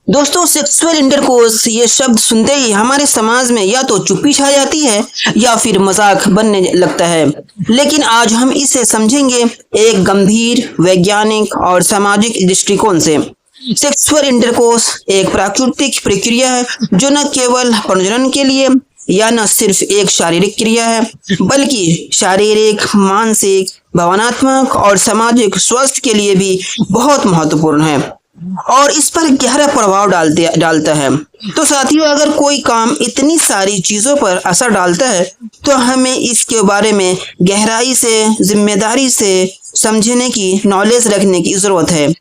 दोस्तों, sexual intercourse ये शब्द सुनते ही हमारे समाज में या तो चुप्पी छा जाती है या फिर मजाक बनने लगता है। लेकिन आज हम इसे समझेंगे एक गंभीर वैज्ञानिक और सामाजिक दृष्टिकोण से। सेक्सुअल इंटरकोर्स एक प्राकृतिक प्रक्रिया है जो न केवल प्रजनन के लिए या न सिर्फ एक शारीरिक क्रिया है, बल्कि शारीरिक, मानसिक, भावनात्मक और सामाजिक स्वास्थ्य के लिए भी बहुत महत्वपूर्ण है और इस पर गहरा प्रभाव डालता है। तो साथियों, अगर कोई काम इतनी सारी चीजों पर असर डालता है तो हमें इसके बारे में गहराई से, जिम्मेदारी से समझने की, नॉलेज रखने की जरूरत है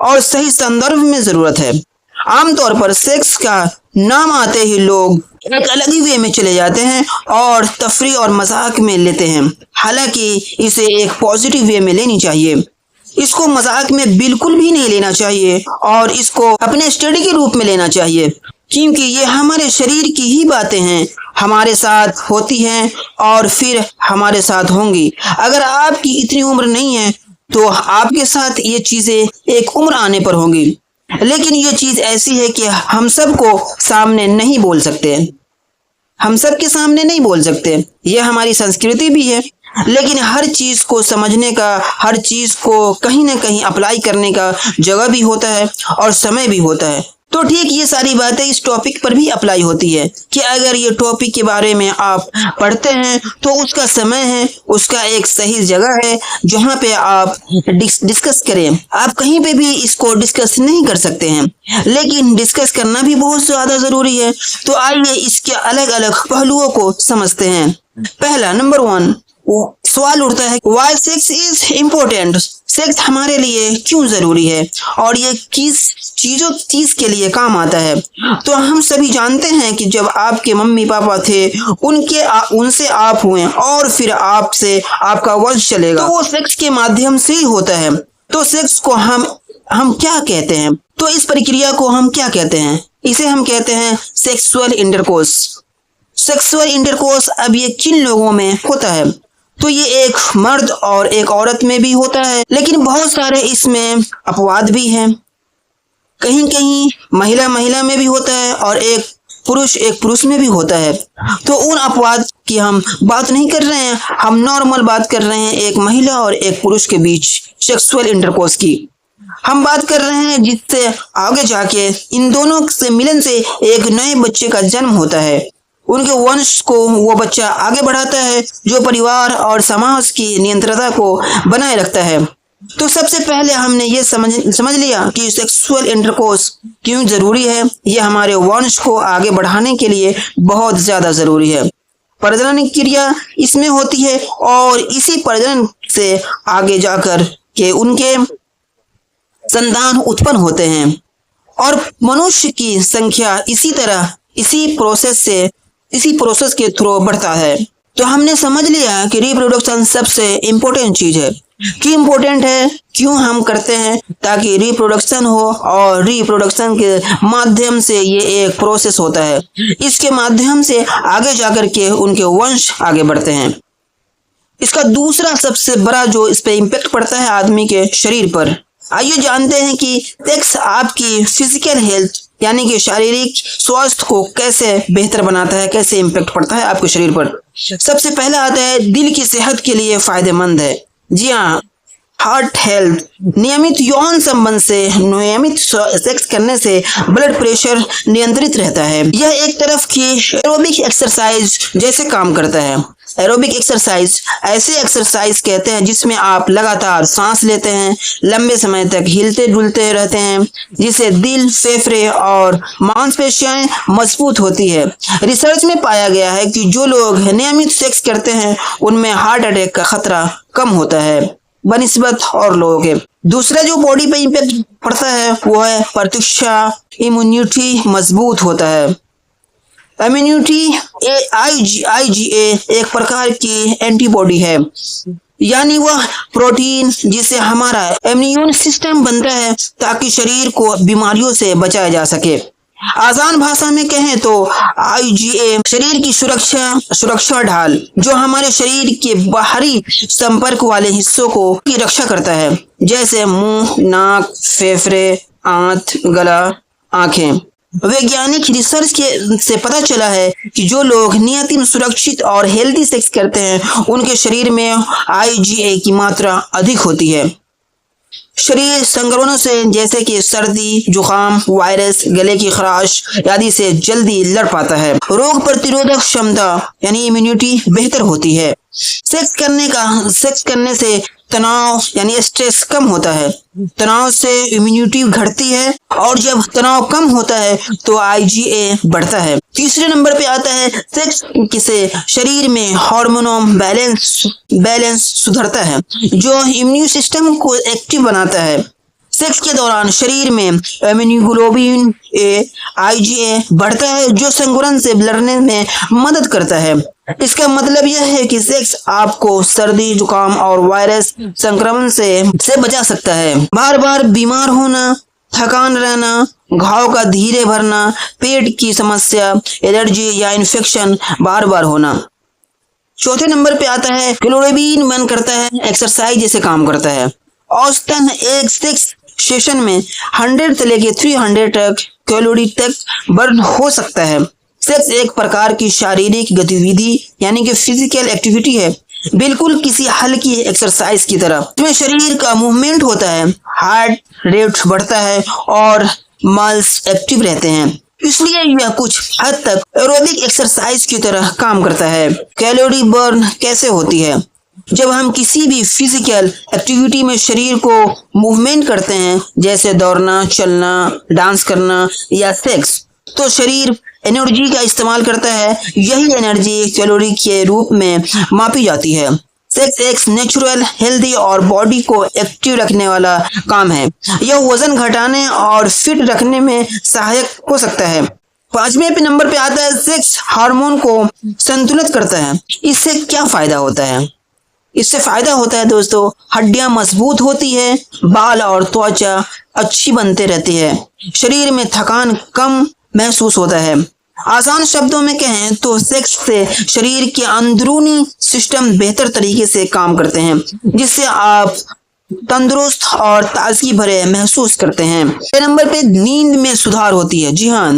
और सही संदर्भ में जरूरत है। आमतौर पर सेक्स का नाम आते ही लोग एक अलग ही वे में चले जाते हैं और तफरीह और मजाक में लेते हैं। हालांकि इसे एक पॉजिटिव वे में लेनी चाहिए। इसको मजाक में बिल्कुल भी नहीं लेना चाहिए और इसको अपने स्टडी के रूप में लेना चाहिए, क्योंकि ये हमारे शरीर की ही बातें हैं, हमारे साथ होती हैं और फिर हमारे साथ होंगी। अगर आपकी इतनी उम्र नहीं है तो आपके साथ ये चीजें एक उम्र आने पर होंगी। लेकिन ये चीज ऐसी है कि हम सबको सामने नहीं बोल सकते, हम सबके सामने नहीं बोल सकते। ये हमारी संस्कृति भी है, लेकिन हर चीज को समझने का, हर चीज को कहीं ना कहीं अप्लाई करने का जगह भी होता है और समय भी होता है। तो ठीक ये सारी बातें इस टॉपिक पर भी अप्लाई होती है कि अगर ये टॉपिक के बारे में आप पढ़ते हैं तो उसका समय है, उसका एक सही जगह है जहाँ पे आप डिस्कस करें। आप कहीं पे भी इसको डिस्कस नहीं कर सकते हैं, लेकिन डिस्कस करना भी बहुत ज्यादा जरूरी है। तो आइए इसके अलग अलग पहलुओं को समझते हैं। पहला, नंबर 1 सवाल उठता है, why sex is important? Sex हमारे लिए क्यों जरूरी है और ये किस चीज के लिए काम आता है? तो हम सभी जानते हैं कि जब आपके मम्मी पापा थे, उनसे आप हुए और फिर आपसे आपका वंश चलेगा, तो वो सेक्स के माध्यम से ही होता है। तो सेक्स को हम क्या कहते हैं? तो इस प्रक्रिया को हम क्या कहते हैं? इसे हम कहते हैं सेक्सुअल इंटरकोर्स। सेक्सुअल इंटरकोर्स अब ये किन लोगों में होता है? तो ये एक मर्द और एक औरत में भी होता है, लेकिन बहुत सारे इसमें अपवाद भी हैं। कहीं कहीं महिला में भी होता है और एक पुरुष में भी होता है। तो उन अपवाद की हम बात नहीं कर रहे हैं, हम नॉर्मल बात कर रहे हैं एक महिला और एक पुरुष के बीच सेक्सुअल इंटरकोर्स की। हम बात कर रहे हैं जिससे आगे जाके इन दोनों से मिलन से एक नए बच्चे का जन्म होता है। उनके वंश को वो बच्चा आगे बढ़ाता है जो परिवार और समाज की नियंत्रणता को बनाए रखता है। तो सबसे पहले हमने ये समझ लिया कि सेक्सुअल इंटरकोर्स क्यों जरूरी है। ये हमारे वंश को आगे बढ़ाने के लिए बहुत ज्यादा जरूरी है। प्रजनन क्रिया इसमें होती है और इसी प्रजनन से आगे जाकर के उनके संतान उत्पन्न होते हैं और मनुष्य की संख्या इसी प्रोसेस के थ्रू बढ़ता है। तो हमने समझ लिया कि रिप्रोडक्शन सबसे इम्पोर्टेंट चीज है। क्यों इम्पोर्टेंट है? क्यों हम करते हैं? ताकि रिप्रोडक्शन हो और रिप्रोडक्शन के माध्यम से ये एक प्रोसेस होता है, इसके माध्यम से आगे जाकर के उनके वंश आगे बढ़ते हैं। इसका दूसरा सबसे बड़ा जो इस पे इम्पैक्ट पड़ता है आदमी के शरीर पर। आइए जानते हैं कि सेक्स आपकी फिजिकल हेल्थ यानी कि शारीरिक स्वास्थ्य को कैसे बेहतर बनाता है, कैसे इम्पैक्ट पड़ता है आपके शरीर पर। सबसे पहले आता है दिल की सेहत के लिए फायदेमंद है। जी हाँ, हार्ट हेल्थ। नियमित यौन संबंध से, नियमित सेक्स करने से ब्लड प्रेशर नियंत्रित रहता है। यह एक तरफ की एरोबिक एक्सरसाइज जैसे काम करता है। एरोबिक एक्सरसाइज ऐसे एक्सरसाइज कहते हैं जिसमें आप लगातार सांस लेते हैं, लंबे समय तक हिलते डुलते रहते हैं, जिससे दिल, फेफड़े और मांसपेशियां मजबूत होती है। रिसर्च में पाया गया है कि जो लोग नियमित सेक्स करते हैं उनमें हार्ट अटैक का खतरा कम होता है बनिस्बत और लोगों के। दूसरा जो बॉडी पे इम्पैक्ट पड़ता है वो है प्रतिरक्षा। इम्यूनिटी मजबूत होता है। इम्यूनिटी IgA एक प्रकार की एंटीबॉडी है, यानी वह प्रोटीन जिससे हमारा इम्यून सिस्टम बनता है ताकि शरीर को बीमारियों से बचाया जा सके। आसान भाषा में कहें तो IgA शरीर की सुरक्षा ढाल जो हमारे शरीर के बाहरी संपर्क वाले हिस्सों की रक्षा करता है, जैसे मुंह, नाक, फेफड़े, आंत, गला आंखें। वैज्ञानिक रिसर्च के से पता चला है कि जो लोग नियमित सुरक्षित और हेल्दी सेक्स करते हैं उनके शरीर में आईजीए की मात्रा अधिक होती है। शरीर संक्रमणों से जैसे कि सर्दी, जुकाम, वायरस, गले की खराश आदि से जल्दी लड़ पाता है। रोग प्रतिरोधक क्षमता यानी इम्यूनिटी बेहतर होती है। सेक्स करने से तनाव यानी स्ट्रेस कम होता है। तनाव से इम्यूनिटी घटती है और जब तनाव कम होता है तो आईजीए बढ़ता है। तीसरे नंबर पे आता है सेक्स से शरीर में हार्मोनल बैलेंस सुधरता है जो इम्यून सिस्टम को एक्टिव बनाता है। सेक्स के दौरान शरीर में इम्यूनोग्लोबिन ए आईजीए बढ़ता है जो संक्रमण से लड़ने में मदद करता है। इसका मतलब यह है कि सेक्स आपको सर्दी, जुकाम और वायरस संक्रमण से बचा सकता है। बार बार बीमार होना, थकान रहना, घाव का धीरे भरना, पेट की समस्या, एलर्जी या इन्फेक्शन बार बार होना। चौथे नंबर पे आता है क्लोरोबिन बर्न करता है, एक्सरसाइज जैसे काम करता है। औसतन एक सेक्स सेशन में 100 से लेके 300 तक कैलोरी तक बर्न हो सकता है। सेक्स एक प्रकार की शारीरिक गतिविधि यानी कि फिजिकल एक्टिविटी है, बिल्कुल किसी हल्की एक्सरसाइज की तरह। इसमें शरीर का मूवमेंट होता है, हार्ट रेट बढ़ता है और मसल्स एक्टिव रहते हैं, इसलिए यह कुछ हद तक एरोबिक एक्सरसाइज की तरह काम करता है। कैलोरी बर्न कैसे होती है? जब हम किसी भी फिजिकल एक्टिविटी में शरीर को मूवमेंट करते हैं जैसे दौड़ना, चलना, डांस करना या सेक्स, तो शरीर एनर्जी का इस्तेमाल करता है। यही एनर्जी कैलोरी के रूप में मापी जाती है। सेक्स एक नेचुरल, हेल्दी और बॉडी को एक्टिव रखने वाला काम है। यह वजन घटाने और फिट रखने में सहायक हो सकता है। पांचवें नंबर पे आता है सेक्स हार्मोन को संतुलित करता है। इससे क्या फायदा होता है? इससे फायदा होता है दोस्तों, हड्डियां मजबूत होती है, बाल और त्वचा अच्छी बनते रहती है, शरीर में थकान कम महसूस होता है। आसान शब्दों में कहें तो सेक्स से शरीर के अंदरूनी सिस्टम बेहतर तरीके से काम करते हैं, जिससे आप तंदुरुस्त और ताजगी भरे महसूस करते हैं। नंबर पे नींद में सुधार होती है। जी हाँ,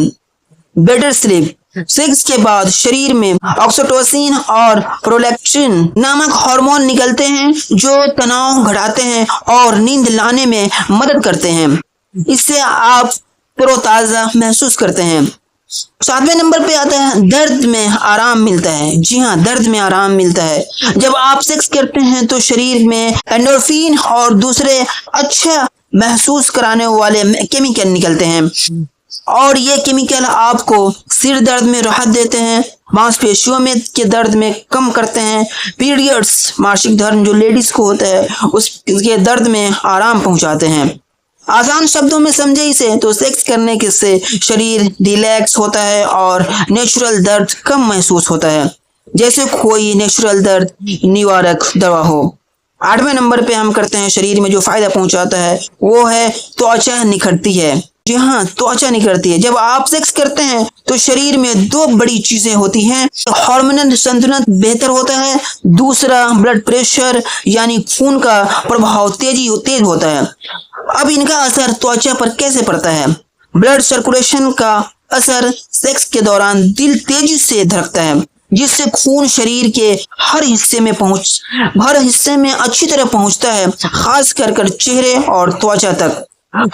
बेटर स्लीप। सेक्स के बाद शरीर में ऑक्सीटोसिन और प्रोलैक्टिन नामक हार्मोन निकलते हैं जो तनाव घटाते हैं और नींद लाने में मदद करते हैं। इससे आप तरोताजा महसूस करते हैं। सातवें नंबर पे आता है दर्द में आराम मिलता है। जी हाँ, दर्द में आराम मिलता है। जब आप सेक्स करते हैं तो शरीर में एंडोर्फिन और दूसरे अच्छा महसूस कराने वाले केमिकल निकलते हैं और ये केमिकल आपको सिर दर्द में राहत देते हैं, मांसपेशियों में के दर्द में कम करते हैं, पीरियड्स मासिक धर्म जो लेडीज को होता है उसके दर्द में आराम पहुंचाते हैं। आसान शब्दों में समझे इसे तो सेक्स करने के से शरीर रिलैक्स होता है और नेचुरल दर्द कम महसूस होता है, जैसे कोई नेचुरल दर्द निवारक दवा हो। आठवें नंबर पे हम करते हैं शरीर में जो फायदा पहुंचाता है वो है त्वचा निखरती है। जी हाँ, त्वचा निखरती है। जब आप सेक्स करते हैं तो शरीर में दो बड़ी चीजें होती हैं, हार्मोनल संतुलन बेहतर होता है, दूसरा ब्लड प्रेशर यानी खून का प्रभाव तेज होता है। अब इनका असर त्वचा पर कैसे पड़ता है? ब्लड सर्कुलेशन का असर सेक्स के दौरान दिल तेजी से धड़कता है, जिससे खून शरीर के हर हिस्से में अच्छी तरह पहुंचता है, खास कर चेहरे और त्वचा तक।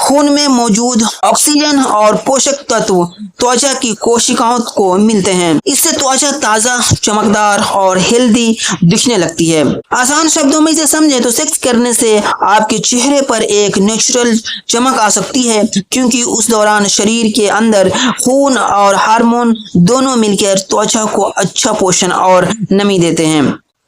खून में मौजूद ऑक्सीजन और पोषक तत्व त्वचा की कोशिकाओं को मिलते हैं। इससे त्वचा ताजा, चमकदार और हेल्दी दिखने लगती है। आसान शब्दों में इसे समझे तो सेक्स करने से आपके चेहरे पर एक नेचुरल चमक आ सकती है, क्योंकि उस दौरान शरीर के अंदर खून और हार्मोन दोनों मिलकर त्वचा को अच्छा पोषण और नमी देते हैं।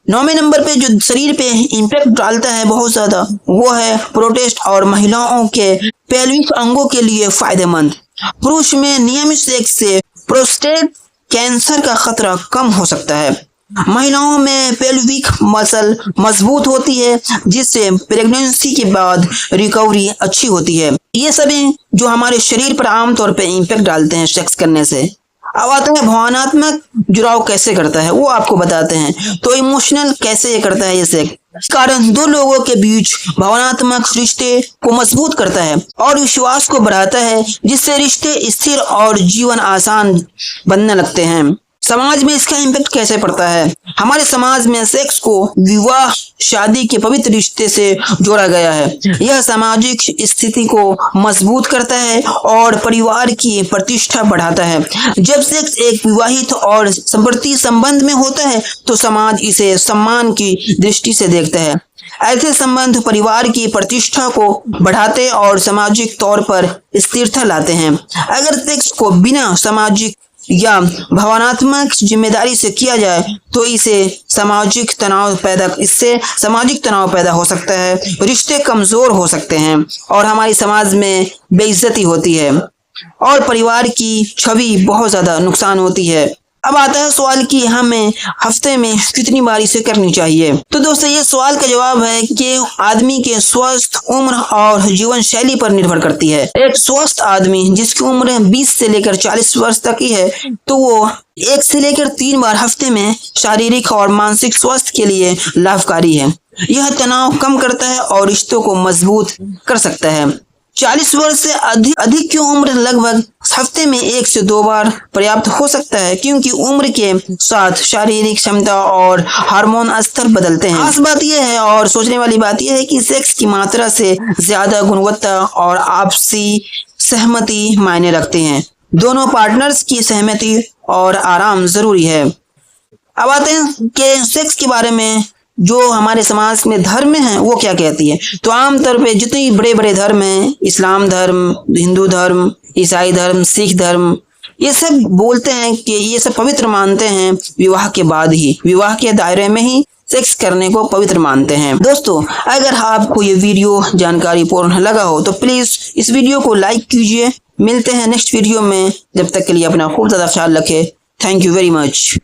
9वें नंबर पे जो शरीर पे इम्पैक्ट डालता है बहुत ज्यादा वो है प्रोस्टेट और महिलाओं के पेल्विक अंगों के लिए फायदेमंद। पुरुष में नियमित सेक्स से प्रोस्टेट कैंसर का खतरा कम हो सकता है। महिलाओं में पेल्विक मसल मजबूत होती है, जिससे प्रेगनेंसी के बाद रिकवरी अच्छी होती है। ये सभी जो हमारे शरीर पर आमतौर पे इम्पैक्ट डालते हैं सेक्स करने से। अब आते हैं भावनात्मक जुड़ाव कैसे करता है, वो आपको बताते हैं। तो इमोशनल कैसे ये करता है ये सेक्स, कारण दो लोगों के बीच भावनात्मक रिश्ते को मजबूत करता है और विश्वास को बढ़ाता है, जिससे रिश्ते स्थिर और जीवन आसान बनने लगते हैं। समाज में इसका इम्पैक्ट कैसे पड़ता है? हमारे समाज में सेक्स को विवाह शादी के पवित्र रिश्ते से जोड़ा गया है। यह सामाजिक स्थिति को मजबूत करता है और परिवार की प्रतिष्ठा बढ़ाता है। जब सेक्स एक विवाहित और संपत्ति संबंध में होता है तो समाज इसे सम्मान की दृष्टि से देखता है। ऐसे संबंध परिवार की प्रतिष्ठा को बढ़ाते और सामाजिक तौर पर स्थिरता लाते हैं। अगर सेक्स को बिना सामाजिक या भावनात्मक जिम्मेदारी से किया जाए तो इससे सामाजिक तनाव पैदा हो सकता है, रिश्ते कमजोर हो सकते हैं और हमारी समाज में बेइज्जती होती है और परिवार की छवि बहुत ज्यादा नुकसान होती है। अब आता है सवाल कि हमें हफ्ते में कितनी बार इसे करनी चाहिए। तो दोस्तों ये सवाल का जवाब है कि आदमी के स्वस्थ उम्र और जीवन शैली पर निर्भर करती है। एक स्वस्थ आदमी जिसकी उम्र 20 से लेकर 40 वर्ष तक की है तो वो 1 से लेकर 3 बार हफ्ते में शारीरिक और मानसिक स्वास्थ्य के लिए लाभकारी है। यह तनाव कम करता है और रिश्तों को मजबूत कर सकता है। 40 वर्ष से अधिक की उम्र लगभग हफ्ते में 1 से 2 बार पर्याप्त हो सकता है, क्योंकि उम्र के साथ शारीरिक क्षमता और हार्मोन स्तर बदलते हैं। खास बात यह है और सोचने वाली बात यह है कि सेक्स की मात्रा से ज्यादा गुणवत्ता और आपसी सहमति मायने रखते हैं। दोनों पार्टनर्स की सहमति और आराम जरूरी है। अब आते हैं कि सेक्स के बारे में जो हमारे समाज में धर्म है वो क्या कहती है। तो आमतौर पे जितने बड़े बड़े धर्म हैं, इस्लाम धर्म, हिंदू धर्म, ईसाई धर्म, सिख धर्म, ये सब बोलते हैं कि ये सब पवित्र मानते हैं विवाह के बाद ही, विवाह के दायरे में ही सेक्स करने को पवित्र मानते हैं। दोस्तों अगर आपको ये वीडियो जानकारी पूर्ण लगा हो तो प्लीज इस वीडियो को लाइक कीजिए। मिलते हैं नेक्स्ट वीडियो में, जब तक के लिए अपना खूब ज्यादा ख्याल रखें। Thank you very much.